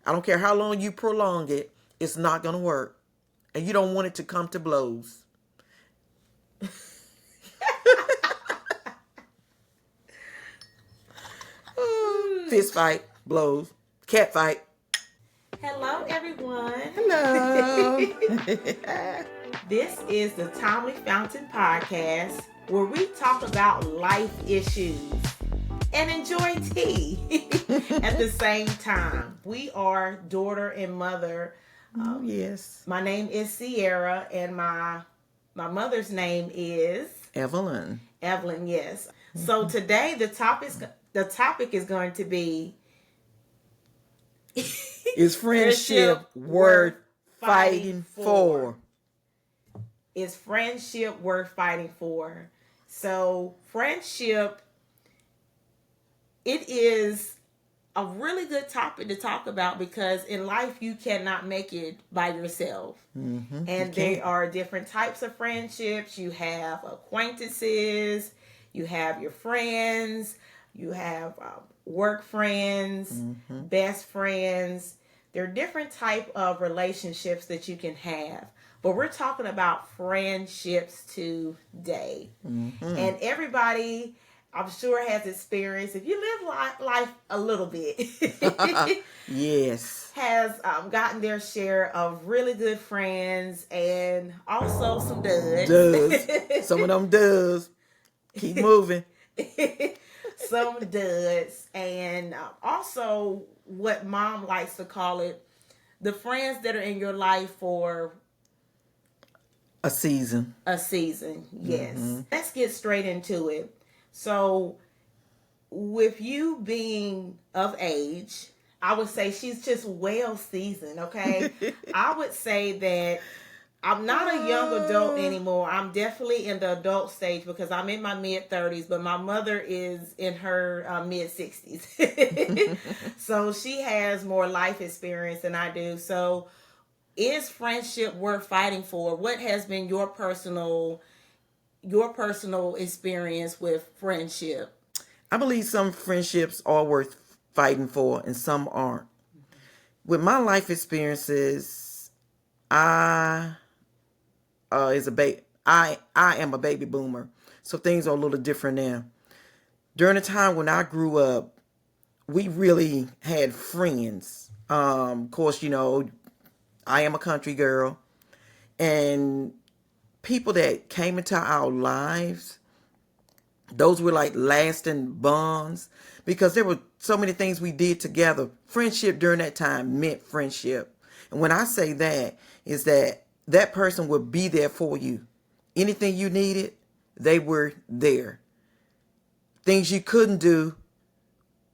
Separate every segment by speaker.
Speaker 1: I don't care how long you prolong it, it's not going to work. And you don't want it to come to blows. Fist fight, blows, cat fight.
Speaker 2: Hello, everyone.
Speaker 1: Hello.
Speaker 2: This is the Timely Fountain Podcast, where we talk about life issues and enjoy tea at the same time. We are daughter and mother.
Speaker 1: Yes.
Speaker 2: My name is Sierra, and my mother's name is
Speaker 1: Evelyn.
Speaker 2: Evelyn. Yes. So today the topic is going to be
Speaker 1: Is friendship worth fighting for?
Speaker 2: Is friendship worth fighting for? So friendship, it is a really good topic to talk about because in life you cannot make it by yourself.
Speaker 1: Mm-hmm.
Speaker 2: And there are different types of friendships. You have acquaintances, you have your friends, you have work friends, best friends. There are different type of relationships that you can have. But we're talking about friendships today. And everybody, I'm sure, has experience. If you live life a little bit,
Speaker 1: Yes.
Speaker 2: has gotten their share of really good friends and also some duds.
Speaker 1: Does. Some of them does. Keep moving.
Speaker 2: Some duds. And also what mom likes to call it, the friends that are in your life for
Speaker 1: a season.
Speaker 2: Yes. Let's get straight into it. So with you being of age, I would say she's just well seasoned, okay? I would say that I'm not a young adult anymore. I'm definitely in the adult stage because I'm in my mid-30s, but my mother is in her mid-60s. So she has more life experience than I do. So is friendship worth fighting for? What has been your personal experience with friendship?
Speaker 1: I believe some friendships are worth fighting for and some aren't. With my life experiences, I am a baby boomer, so things are a little different now. During the time when I grew up, we really had friends. Of course, I am a country girl, and people that came into our lives, those were like lasting bonds because there were so many things we did together. Friendship during that time meant friendship. And when I say that, is that person would be there for you. Anything you needed, they were there. Things you couldn't do,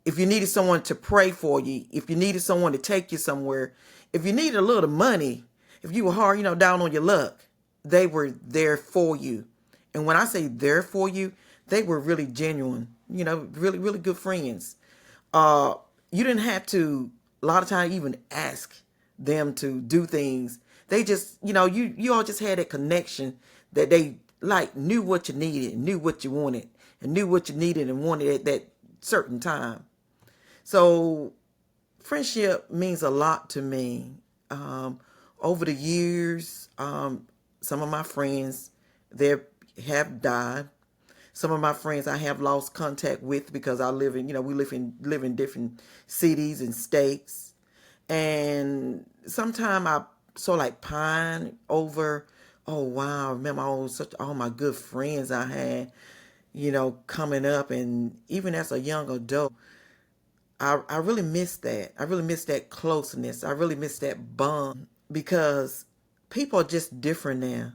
Speaker 1: if you needed someone to pray for you, if you needed someone to take you somewhere, if you needed a little money, if you were hard, down on your luck, they were there for you. And when I say there for you, they were really genuine, really, really good friends. You didn't have to, a lot of times, even ask them to do things. They just, you all just had that connection that they like knew what you needed, knew what you wanted, and knew what you needed and wanted at that certain time. So friendship means a lot to me. Over the years, some of my friends, they have died. Some of my friends I have lost contact with because I live in, we live in different cities and states. And sometimes I so like pine over, oh wow, I remember all my good friends I had, coming up, and even as a young adult, I really miss that. I really miss that closeness. I really miss that bond because people are just different now.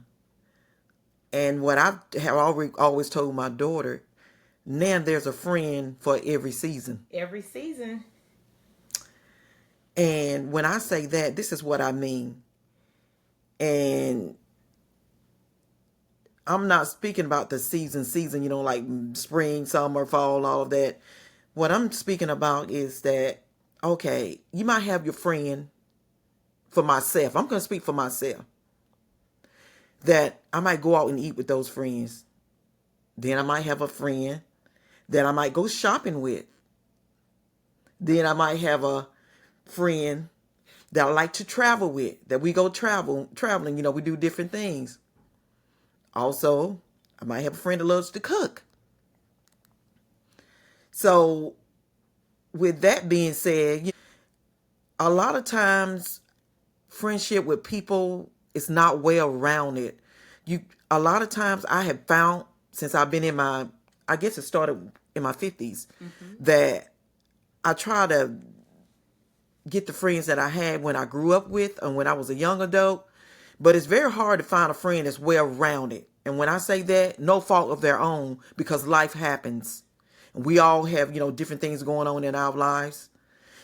Speaker 1: And what I have always told my daughter, now there's a friend for every season.
Speaker 2: Every season.
Speaker 1: And when I say that, this is what I mean. And I'm not speaking about the season, like spring, summer, fall, all of that. What I'm speaking about is that, okay, you might have your friend. For myself, I'm going to speak for myself, that I might go out and eat with those friends. Then I might have a friend that I might go shopping with. Then I might have a friend that I like to travel with, that we go traveling, we do different things. Also, I might have a friend that loves to cook. So, with that being said, a lot of times friendship with people is not well rounded. A lot of times I have found since I've been I guess it started in my 50s, that I try to get the friends that I had when I grew up with and when I was a young adult. But it's very hard to find a friend that's well rounded. And when I say that, no fault of their own, because life happens. And we all have, different things going on in our lives.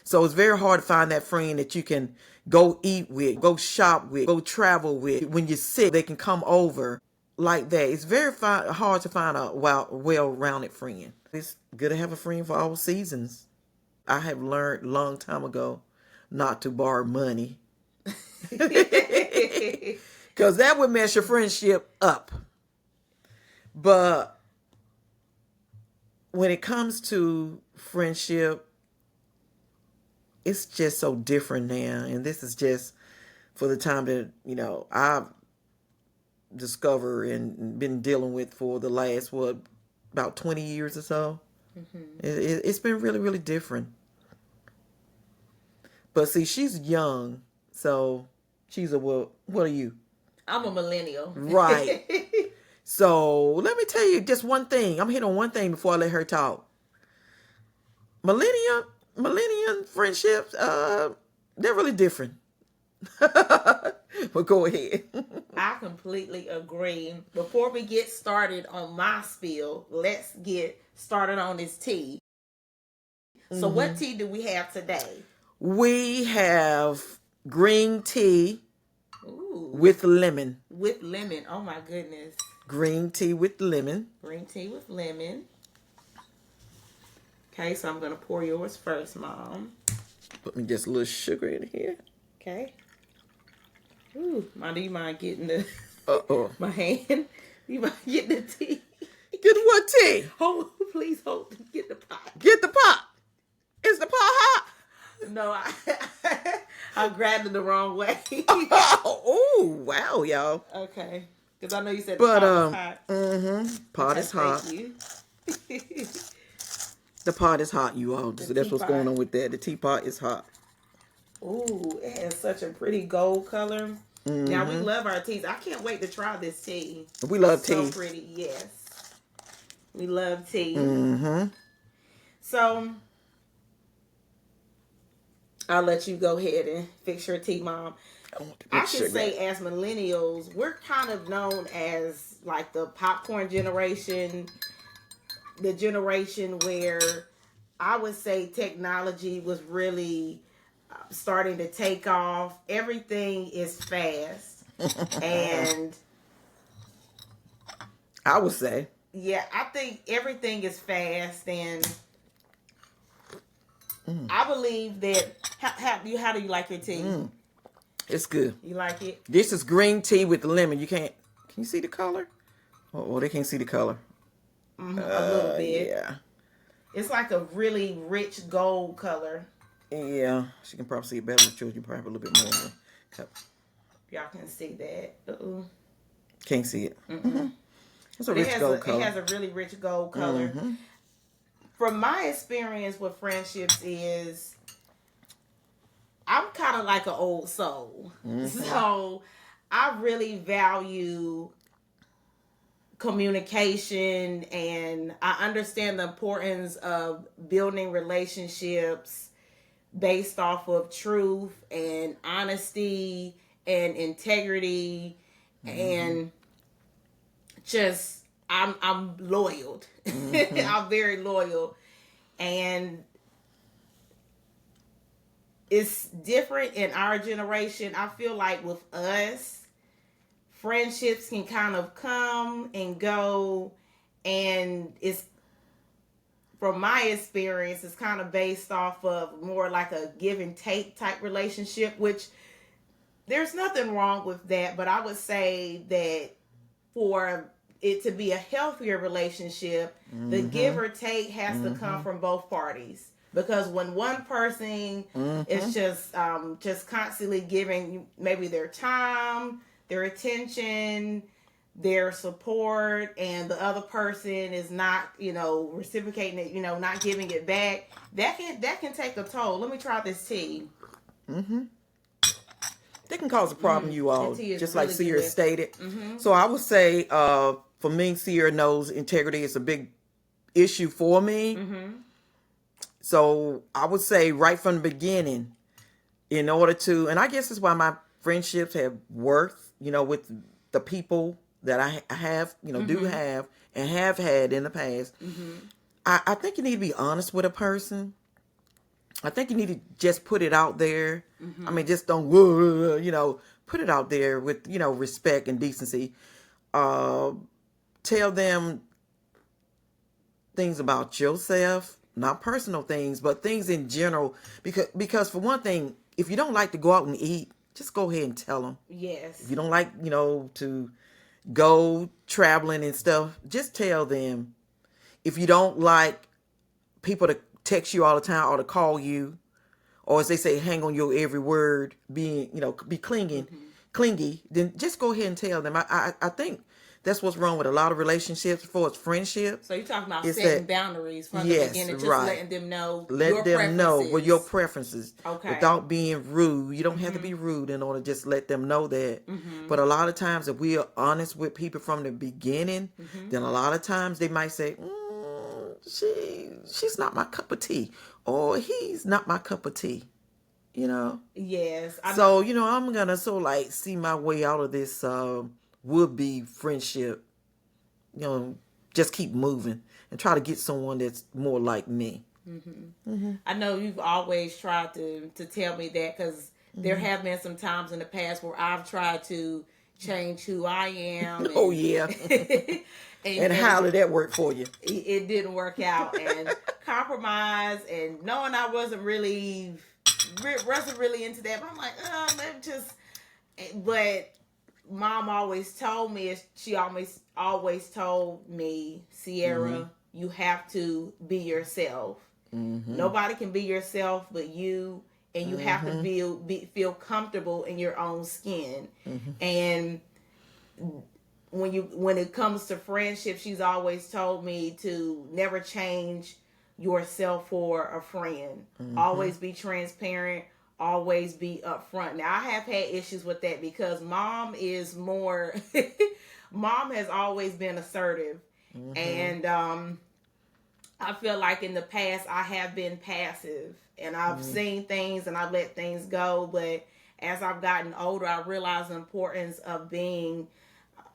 Speaker 1: So it's very hard to find that friend that you can go eat with, go shop with, go travel with. When you're sick, they can come over like that. It's very hard to find a well-rounded friend. It's good to have a friend for all seasons. I have learned a long time ago not to borrow money. Because that would mess your friendship up. But when it comes to friendship, it's just so different now. And this is just for the time that, I've discovered and been dealing with for the last, about 20 years or so. It's been really, really different. But see, she's young. So she's what are you?
Speaker 2: I'm a millennial.
Speaker 1: Right. So let me tell you just one thing. I'm hitting on one thing before I let her talk. Millennium friendships, they're really different. But go ahead.
Speaker 2: I completely agree. Before we get started on my spiel, let's get started on this tea. So what tea do we have today?
Speaker 1: We have green tea.
Speaker 2: Ooh.
Speaker 1: With lemon.
Speaker 2: With lemon. Oh my goodness.
Speaker 1: Green tea with lemon.
Speaker 2: Green tea with lemon. Okay, so I'm going to pour yours first, Mom.
Speaker 1: Put me just a little sugar in here.
Speaker 2: Okay. Ooh, Mom, do you mind getting the... my hand? Do you mind getting the tea?
Speaker 1: Get what tea?
Speaker 2: Hold, please hold. Get the pot.
Speaker 1: Get the pot. Is the pot hot?
Speaker 2: No, I grabbed it the wrong way.
Speaker 1: Oh, wow, y'all.
Speaker 2: Okay. Because I know you said the pot was hot.
Speaker 1: Pot is hot.
Speaker 2: Thank you.
Speaker 1: The pot is hot, you all. So that's what's going on with that. The teapot is hot.
Speaker 2: Ooh, it has such a pretty gold color. Now, we love our teas. I can't wait to try this tea.
Speaker 1: We love tea.
Speaker 2: So pretty, yes. We love tea. So, I'll let you go ahead and fix your tea, Mom. I can say as millennials, we're kind of known as like the popcorn generation. The generation where I would say technology was really starting to take off. Everything is fast. And
Speaker 1: I would say.
Speaker 2: Yeah, I think everything is fast. And I believe that... How do you like your tea?
Speaker 1: It's good.
Speaker 2: You like it?
Speaker 1: This is green tea with lemon. Can you see the color? Oh, they can't see the color.
Speaker 2: A little bit.
Speaker 1: Yeah.
Speaker 2: It's like a really rich gold color.
Speaker 1: Yeah. She can probably see it better. You probably have a little bit more.
Speaker 2: Y'all can see that. Uh-oh.
Speaker 1: Can't see it. It's a rich gold color.
Speaker 2: It has a really rich gold color. From my experience with friendships is I'm kind of like an old soul. So I really value communication, and I understand the importance of building relationships based off of truth and honesty and integrity, and just I'm loyal. I'm very loyal, and it's different in our generation. I feel like with us, friendships can kind of come and go, and it's, from my experience, it's kind of based off of more like a give and take type relationship, which there's nothing wrong with that. But I would say that for it to be a healthier relationship, the give or take has to come from both parties. Because when one person is just constantly giving maybe their time, their attention, their support, and the other person is not, reciprocating it, not giving it back, that can take a toll. Let me try this tea.
Speaker 1: They can cause a problem, you
Speaker 2: That
Speaker 1: all,
Speaker 2: tea is
Speaker 1: just like
Speaker 2: really
Speaker 1: Sierra
Speaker 2: good.
Speaker 1: stated. So I would say, for me, Sierra knows integrity is a big issue for me. So I would say right from the beginning, in order to, and I guess that's why my friendships have worked, with the people that I have, do have and have had in the past. I think you need to be honest with a person. I think you need to just put it out there. I mean, just don't, put it out there with, respect and decency. Tell them things about yourself, not personal things, but things in general. Because for one thing, if you don't like to go out and eat, just go ahead and tell them.
Speaker 2: Yes.
Speaker 1: If you don't like, to go traveling and stuff, just tell them. If you don't like people to text you all the time or to call you, or as they say, hang on your every word, being, be clingy, then just go ahead and tell them. I think that's what's wrong with a lot of relationships, for its friendship.
Speaker 2: So you're talking about
Speaker 1: Is
Speaker 2: setting
Speaker 1: that,
Speaker 2: boundaries from the
Speaker 1: yes,
Speaker 2: beginning, just
Speaker 1: right.
Speaker 2: letting them know
Speaker 1: Let
Speaker 2: your
Speaker 1: them know
Speaker 2: preferences.
Speaker 1: what your preferences,
Speaker 2: Okay.
Speaker 1: without being rude. You don't have to be rude in order to just let them know that. But a lot of times, if we are honest with people from the beginning, then a lot of times they might say, she's not my cup of tea, or he's not my cup of tea.
Speaker 2: Yes.
Speaker 1: So I'm gonna see my way out of this would be friendship. Just keep moving and try to get someone that's more like me.
Speaker 2: I know you've always tried to tell me that, because there have been some times in the past where I've tried to change who I am.
Speaker 1: Oh yeah. And how did that work for you?
Speaker 2: It didn't work out, and compromise, and knowing I wasn't really into that. But I'm like, let me just. But mom always told me, she always told me, Sierra, you have to be yourself. Nobody can be yourself but you, and you have to feel comfortable in your own skin. And when it comes to friendship, she's always told me to never change yourself for a friend. Always be transparent, always be upfront. Now, I have had issues with that, because mom is more mom has always been assertive. And I feel like in the past I have been passive, and I've seen things and I've let things go. But as I've gotten older, I realize the importance of being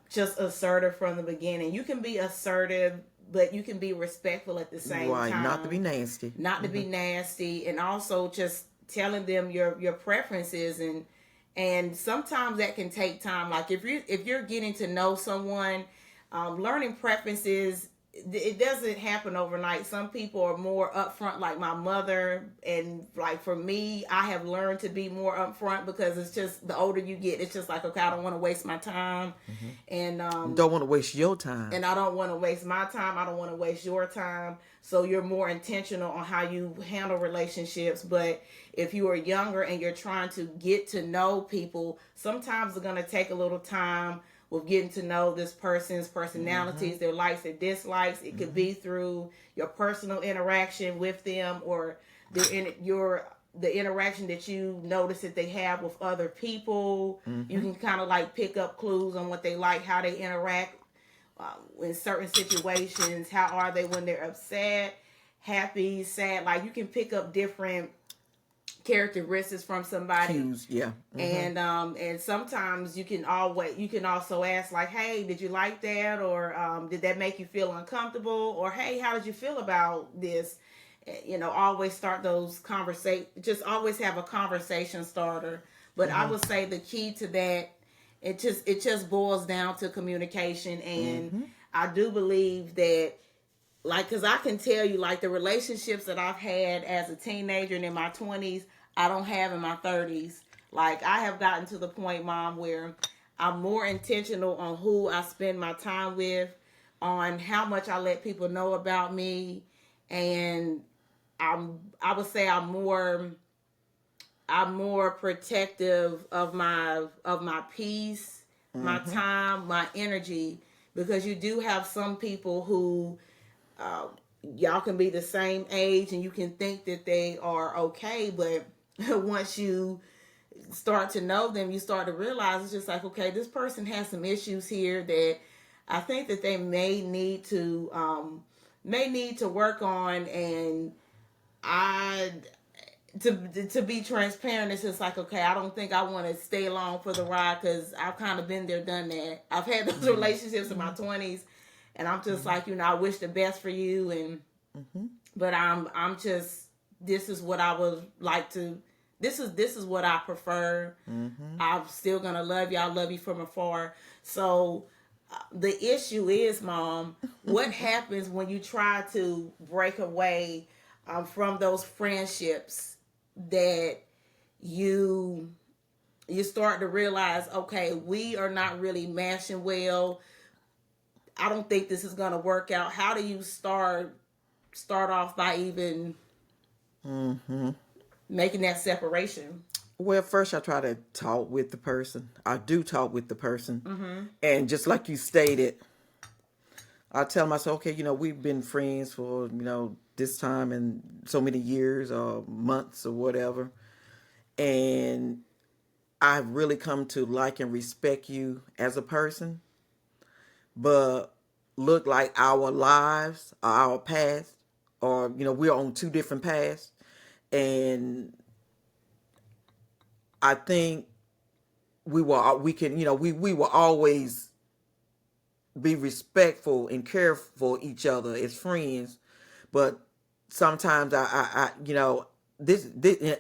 Speaker 2: just assertive from the beginning. You can be assertive, but you can be respectful at the same time.
Speaker 1: Not to be nasty.
Speaker 2: Not to be nasty, and also just telling them your preferences, and sometimes that can take time. Like if you're getting to know someone, learning preferences, it doesn't happen overnight. Some people are more upfront, like my mother, and like for me, I have learned to be more upfront, because it's just the older you get, it's just like, okay, I don't want to waste my time, and
Speaker 1: don't want to waste your time,
Speaker 2: and I don't want to waste my time. I don't want to waste your time. So you're more intentional on how you handle relationships. But if you are younger and you're trying to get to know people, sometimes it's going to take a little time with getting to know this person's personalities, their likes, their dislikes. It could be through your personal interaction with them, or the interaction that you notice that they have with other people. You can kind of like pick up clues on what they like, how they interact in certain situations. How are they when they're upset, happy, sad? Like you can pick up different characteristics from somebody.
Speaker 1: Cues, yeah.
Speaker 2: And sometimes you can also ask, like, hey, did you like that, or did that make you feel uncomfortable, or hey, how did you feel about this? Always start those conversations. Just always have a conversation starter. But I would say the key to that, it just boils down to communication. And I do believe that, like, because I can tell you, like, the relationships that I've had as a teenager and in my 20s, I don't have in my 30s. Like, I have gotten to the point, Mom, where I'm more intentional on who I spend my time with, on how much I let people know about me, and I would say I'm more protective of my peace, my
Speaker 1: Mm-hmm.
Speaker 2: time, my energy, because you do have some people who uh, y'all can be the same age and you can think that they are okay, but once you start to know them, you start to realize it's just like, okay, this person has some issues here that I think that they may need to work on. And I to be transparent, it's just like, okay, I don't think I want to stay along for the ride, because I've kind of been there, done that. I've had those
Speaker 1: Mm-hmm.
Speaker 2: relationships in my 20s, and I'm just like, I wish the best for you, and
Speaker 1: Mm-hmm.
Speaker 2: but I'm just, this is what I would like to. This is what I prefer.
Speaker 1: Mm-hmm.
Speaker 2: I'm still gonna love you. I love you from afar. So the issue is, Mom, what happens when you try to break away from those friendships that you you start to realize, okay, we are not really mashing well. I don't think this is gonna work out. How do you start off by even
Speaker 1: Mm-hmm.
Speaker 2: making that separation?
Speaker 1: Well, first I try to talk with the person. I do talk with the person.
Speaker 2: Mm-hmm.
Speaker 1: And just like you stated, I tell myself, okay, we've been friends for, this time and so many years or months or whatever. And I've really come to like and respect you as a person. But look like our lives or our past, or, we're on two different paths. And I think we can, we will always be respectful and care for each other as friends. But sometimes this,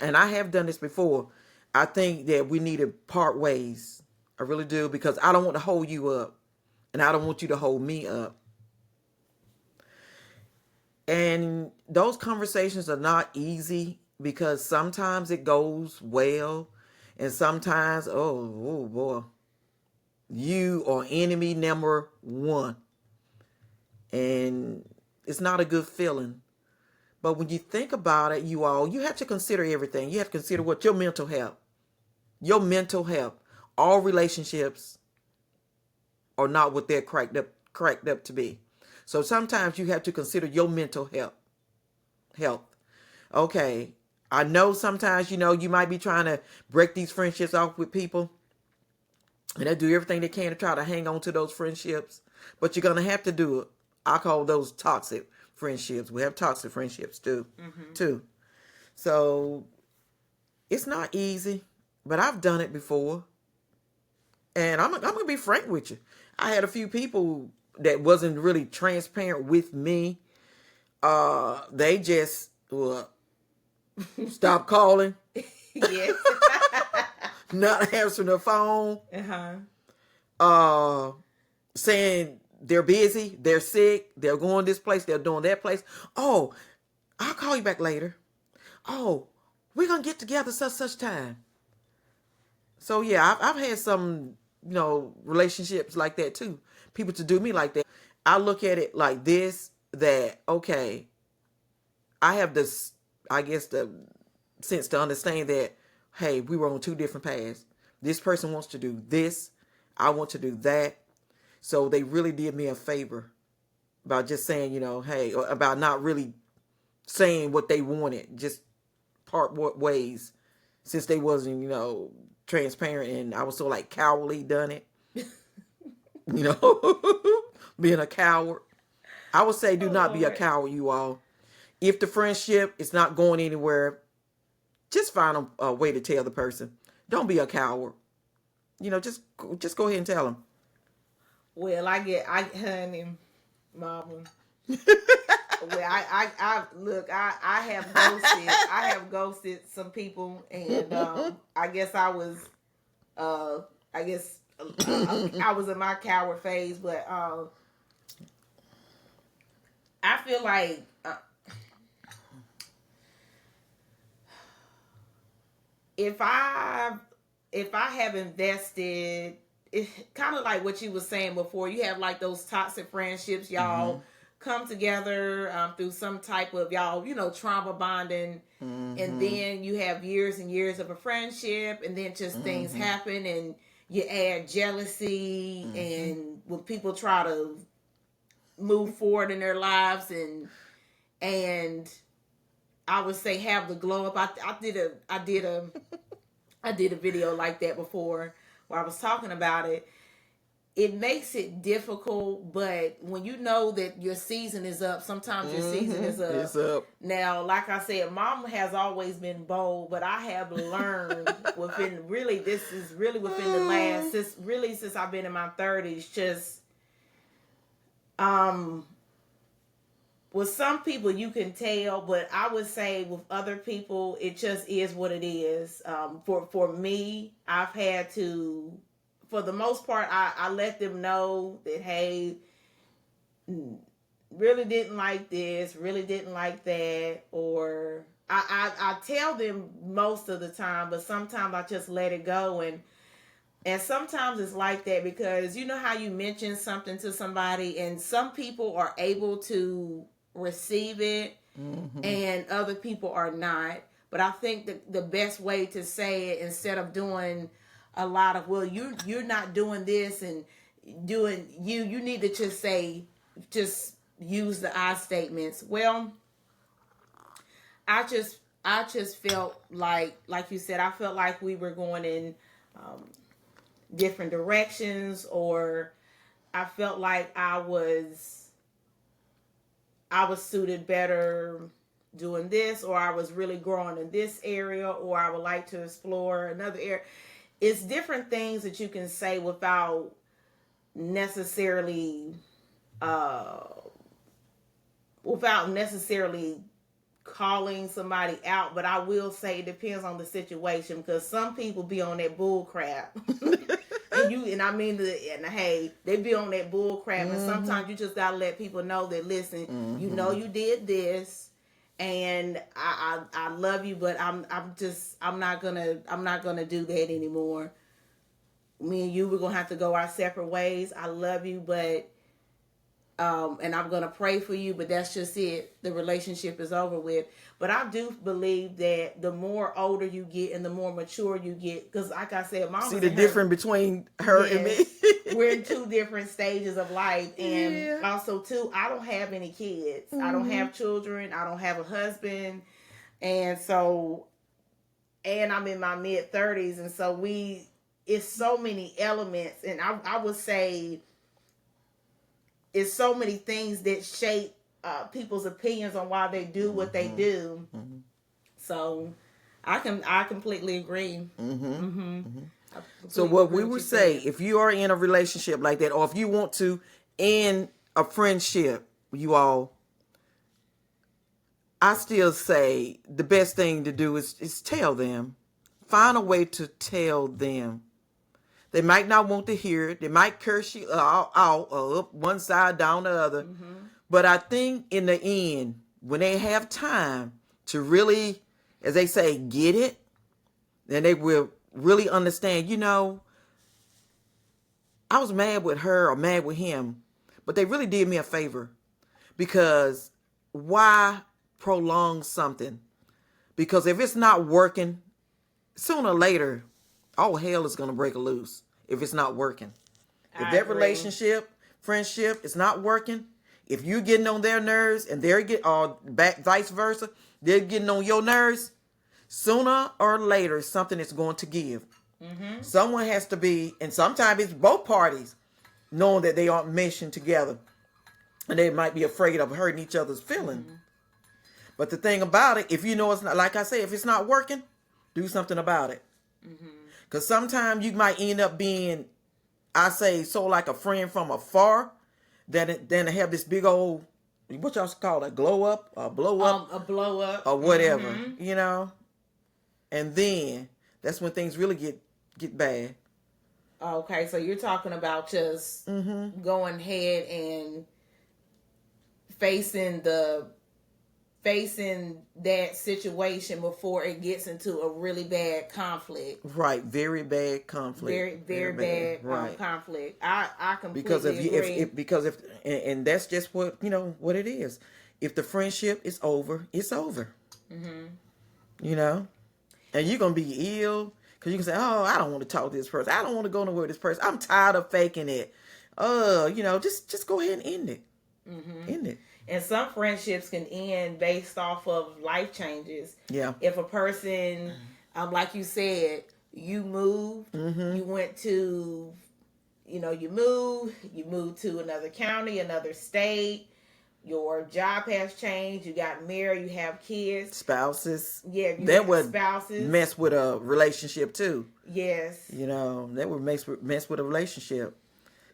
Speaker 1: and I have done this before. I think that we need to part ways. I really do, because I don't want to hold you up, and I don't want you to hold me up. And those conversations are not easy, because sometimes it goes well, and sometimes, oh boy, you are enemy number one, and it's not a good feeling. But when you think about it, you have to consider everything. You have to consider what your mental health. All relationships are not what they're cracked up to be. So sometimes you have to consider your mental health. Okay. I know sometimes, you might be trying to break these friendships off with people, and they do everything they can to try to hang on to those friendships. But you're gonna have to do it. I call those toxic friendships. We have toxic friendships too.
Speaker 2: Mm-hmm.
Speaker 1: Too. So it's not easy, but I've done it before. And I'm gonna be frank with you. I had a few people that wasn't really transparent with me. They just stop calling,
Speaker 2: Yes.
Speaker 1: not answering the phone,
Speaker 2: Uh-huh.
Speaker 1: uh, saying they're busy, they're sick, they're going this place, they're doing that place. Oh, I'll call you back later. Oh, we're gonna get together such time. So yeah, I've had some, relationships like that too. People to do me like that. I look at it like this: that okay, I have this, I guess, the sense to understand that, hey, we were on two different paths. This person wants to do this, I want to do that. So they really did me a favor about just saying, hey, or about not really saying what they wanted, just part ways, since they wasn't, transparent, and I was so like cowardly done it, being a coward. I would say do
Speaker 2: Oh
Speaker 1: not be a
Speaker 2: Lord.
Speaker 1: coward, you all. If the friendship is not going anywhere, just find a way to tell the person. Don't be a coward. Just go ahead and tell them.
Speaker 2: Well, honey, mama. Well, I look, I have ghosted. I have ghosted some people, and I guess uh, I guess I was in my coward phase, but I feel like if I if I have invested, it kind of like what you were saying before. You have like those toxic friendships,
Speaker 1: Mm-hmm.
Speaker 2: y'all come together through some type of y'all, trauma bonding, and then you have years and years of a friendship, and then just things happen, and you add jealousy, and when people try to move forward in their lives, and I would say have the glow up. I did a video like that before where I was talking about it. It makes it difficult, but when you know that your season is up, sometimes your season is up.
Speaker 1: It's up.
Speaker 2: Now, like I said, Mom has always been bold, but I have learned within the last since I've been in my 30s, just with some people you can tell, but I would say with other people it just is what it is. For me, I've had to, for the most part, I let them know that, hey, really didn't like this, really didn't like that, or I tell them most of the time, but sometimes I just let it go, and sometimes it's like that because you know how you mention something to somebody and some people are able to receive it and other people are not. But I think the best way to say it, instead of doing a lot of, well, you're not doing this and doing you need to just use the I statements. Well, I just felt like you said, I felt like we were going in different directions, or I felt like I was suited better doing this, or I was really growing in this area, or I would like to explore another area. It's different things that you can say without necessarily calling somebody out. But I will say it depends on the situation, because some people be on that bull crap. Hey, they be on that bull crap, and sometimes you just gotta let people know that, listen, you know you did this, and I love you, but I'm not gonna do that anymore. Me and you, we're gonna have to go our separate ways. I love you, but and I'm gonna pray for you, but that's just it. The relationship is over with. But I do believe that the more older you get and the more mature you get, because like I said, Mom,
Speaker 1: see the difference between her and me.
Speaker 2: We're in two different stages of life, and also too, I don't have any kids. I don't have children. I don't have a husband, and I'm in my mid-30s, and so it's so many elements, and I would say it's so many things that shape people's opinions on why they do what they do. So I completely agree.
Speaker 1: So what we would say, if you are in a relationship like that, or if you want to end a friendship, I still say the best thing to do is tell them. Find a way to tell them. They might not want to hear it. They might curse you out or up one side, down the other. But I think in the end, when they have time to really, as they say, get it, then they will really understand, I was mad with her or mad with him, but they really did me a favor, because why prolong something? Because if it's not working, sooner or later, all hell is going to break loose if it's not working. If that relationship, friendship is not working, if you're getting on their nerves and vice versa, they're getting on your nerves, sooner or later, something is going to give. Someone has to be, and sometimes it's both parties, knowing that they aren't meshing together. And they might be afraid of hurting each other's feelings. But the thing about it, if you know it's not, like I say, if it's not working, do something about it. Because sometimes you might end up being, I say, so like a friend from afar, than to have this big old, what y'all call it, glow up, or blow up,
Speaker 2: a blow up,
Speaker 1: or whatever, And then that's when things really get bad.
Speaker 2: Okay, so you're talking about just going ahead and facing the facing that situation before it gets into a really bad conflict.
Speaker 1: Right, very bad conflict.
Speaker 2: Very bad
Speaker 1: Right.
Speaker 2: conflict. I
Speaker 1: Because
Speaker 2: completely
Speaker 1: if you
Speaker 2: agree.
Speaker 1: if because if and that's just what what it is. If the friendship is over, it's over. You know, and you're gonna be ill because you can say, "Oh, I don't want to talk to this person. I don't want to go nowhere with this person. I'm tired of faking it." Just go ahead and end it. End it.
Speaker 2: And some friendships can end based off of life changes.
Speaker 1: Yeah.
Speaker 2: If a person, like you said, you moved, you went to, you moved to another county, another state, your job has changed, you got married, you have kids.
Speaker 1: Spouses.
Speaker 2: Yeah, you
Speaker 1: That
Speaker 2: have
Speaker 1: would
Speaker 2: spouses.
Speaker 1: mess with a relationship too.
Speaker 2: Yes.
Speaker 1: That would mess with a relationship.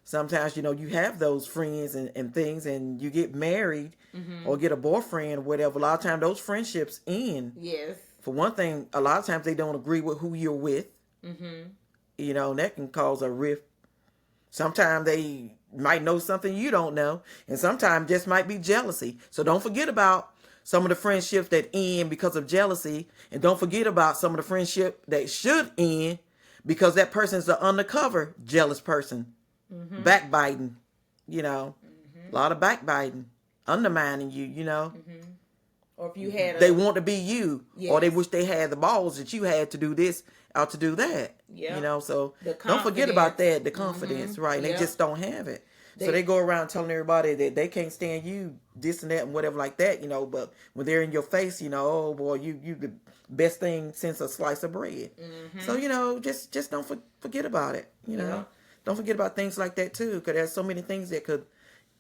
Speaker 1: Sometimes, you have those friends and things, and you get married or get a boyfriend or whatever. A lot of times those friendships end.
Speaker 2: Yes.
Speaker 1: For one thing, a lot of times they don't agree with who you're with. And that can cause a rift. Sometimes they might know something you don't know, and sometimes just might be jealousy. So don't forget about some of the friendships that end because of jealousy, and don't forget about some of the friendship that should end because that person's an undercover jealous person. Backbiting, a lot of backbiting, undermining you.
Speaker 2: Or if you had
Speaker 1: They want to be you,
Speaker 2: yes.
Speaker 1: or they wish they had the balls that you had to do this or to do that.
Speaker 2: Yeah.
Speaker 1: So don't forget about that, the confidence, right? Yep. They just don't have it. So they go around telling everybody that they can't stand you, this and that and whatever like that, but when they're in your face, oh boy, you the best thing since a slice of bread. So, just don't forget about it,
Speaker 2: Yeah.
Speaker 1: Don't forget about things like that too, because there's so many things that could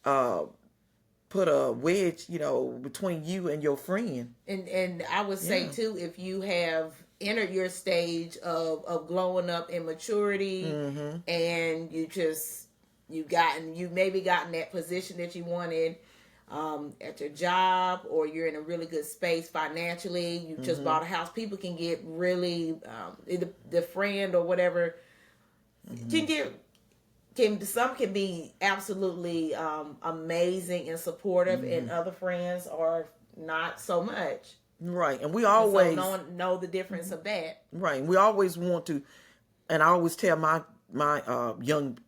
Speaker 1: put a wedge, between you and your friend.
Speaker 2: And I would say too, if you have entered your stage of growing up in maturity, and you maybe gotten that position that you wanted at your job, or you're in a really good space financially, you just bought a house, people can get really the friend or whatever some can be absolutely amazing and supportive, and other friends are not so much.
Speaker 1: Right, and we always
Speaker 2: know the difference of that.
Speaker 1: Right, and we always want to, and I always tell my young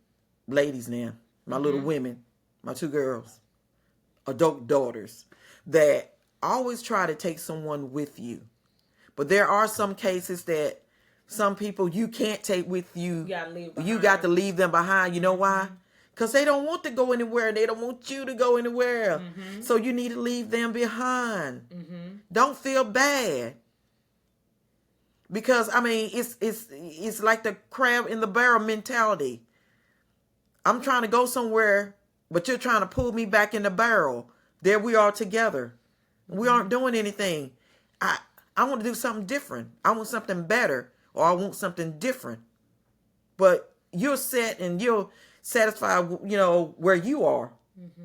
Speaker 1: ladies now, my little women, my two girls, adult daughters, that always try to take someone with you. But there are some cases that some people you can't take with you. You got to leave them behind. You know why? Because they don't want to go anywhere. They don't want you to go anywhere. So you need to leave them behind. Don't feel bad. Because, it's like the crab in the barrel mentality. I'm trying to go somewhere, but you're trying to pull me back in the barrel. There we are together. We aren't doing anything. I want to do something different. I want something better. Or I want something different. But you're set and you're satisfied, where you are.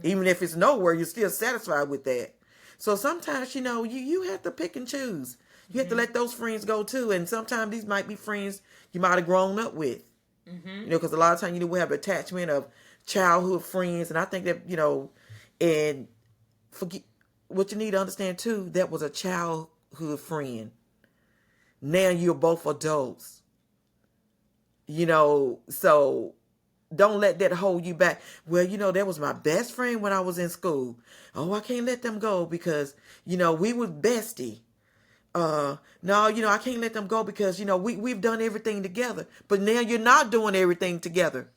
Speaker 1: Even if it's nowhere, you're still satisfied with that. So sometimes, you have to pick and choose. You have to let those friends go too. And sometimes these might be friends you might have grown up with. Because a lot of times, we have attachment of childhood friends. And I think that, and forget what you need to understand too, that was a childhood friend. Now you're both adults. So don't let that hold you back. Well, that was my best friend when I was in school. Oh, I can't let them go because, we were bestie. No, I can't let them go because, we've done everything together. But now you're not doing everything together.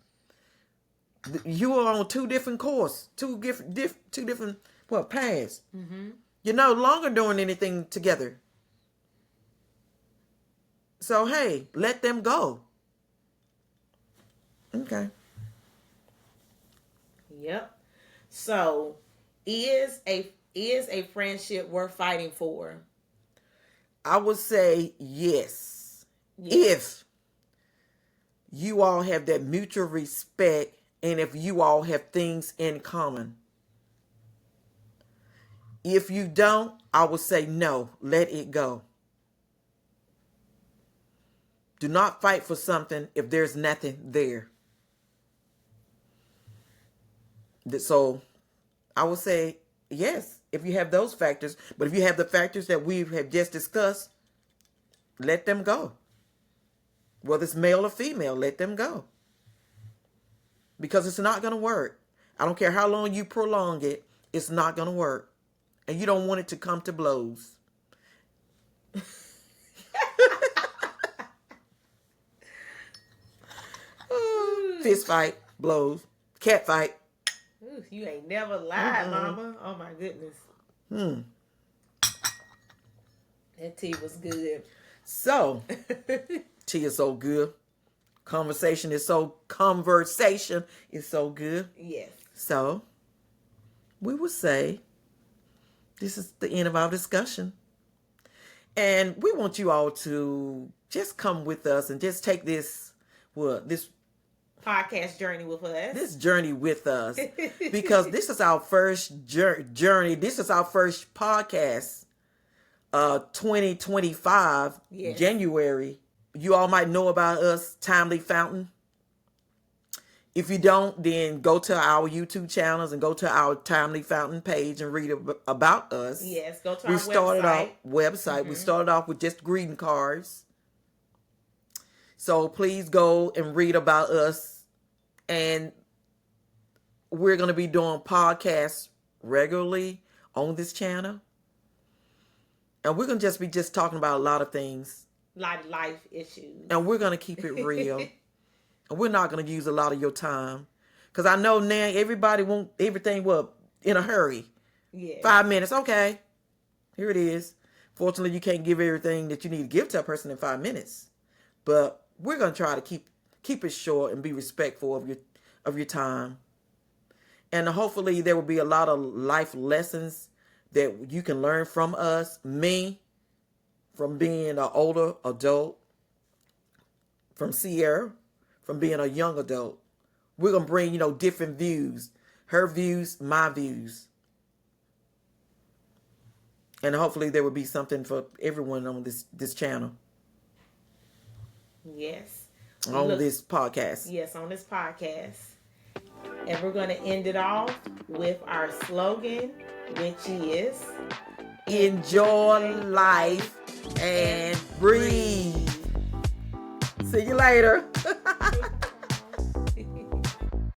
Speaker 1: You are on two different courses, two different paths. You're no longer doing anything together. So, hey, let them go. Okay.
Speaker 2: Yep. So, is a friendship worth fighting for?
Speaker 1: I would say yes. If you all have that mutual respect and if you all have things in common. If you don't, I would say no, let it go. Do not fight for something if there's nothing there. So I would say yes. if you have those factors. But if you have the factors that we have just discussed, let them go. Whether it's male or female, let them go. Because it's not going to work. I don't care how long you prolong it, it's not going to work. And you don't want it to come to blows. Fist fight, blows, cat fight.
Speaker 2: Ooh, you ain't never lied, mama. Oh my goodness. That tea was good.
Speaker 1: So, tea is so good. Conversation is so good.
Speaker 2: Yes.
Speaker 1: So, we will say this is the end of our discussion. And we want you all to just come with us and just take this
Speaker 2: podcast journey with us.
Speaker 1: This journey with us. Because this is our first journey. This is our first podcast. 2025, yes. January. You all might know about us, Timely Fountain. If you don't, then go to our YouTube channels and go to our Timely Fountain page and read about us.
Speaker 2: Yes, go to our website.
Speaker 1: We started off with just greeting cards. So please go and read about us. And we're going to be doing podcasts regularly on this channel. And we're going to be talking about a lot of things.
Speaker 2: A lot of life issues.
Speaker 1: And we're going to keep it real. And we're not going to use a lot of your time. Because I know now everybody wants everything in a hurry.
Speaker 2: Yeah.
Speaker 1: 5 minutes. Okay. Here it is. Fortunately, you can't give everything that you need to give to a person in 5 minutes. But we're going to try to keep it short and be respectful of your time. And hopefully there will be a lot of life lessons that you can learn from us. Me, from being an older adult. From Sierra, from being a young adult. We're going to bring, different views. Her views, my views. And hopefully there will be something for everyone on this channel.
Speaker 2: Yes.
Speaker 1: On this podcast.
Speaker 2: Yes, on this podcast. And we're going to end it off with our slogan, which is
Speaker 1: enjoy life and breathe. See you later.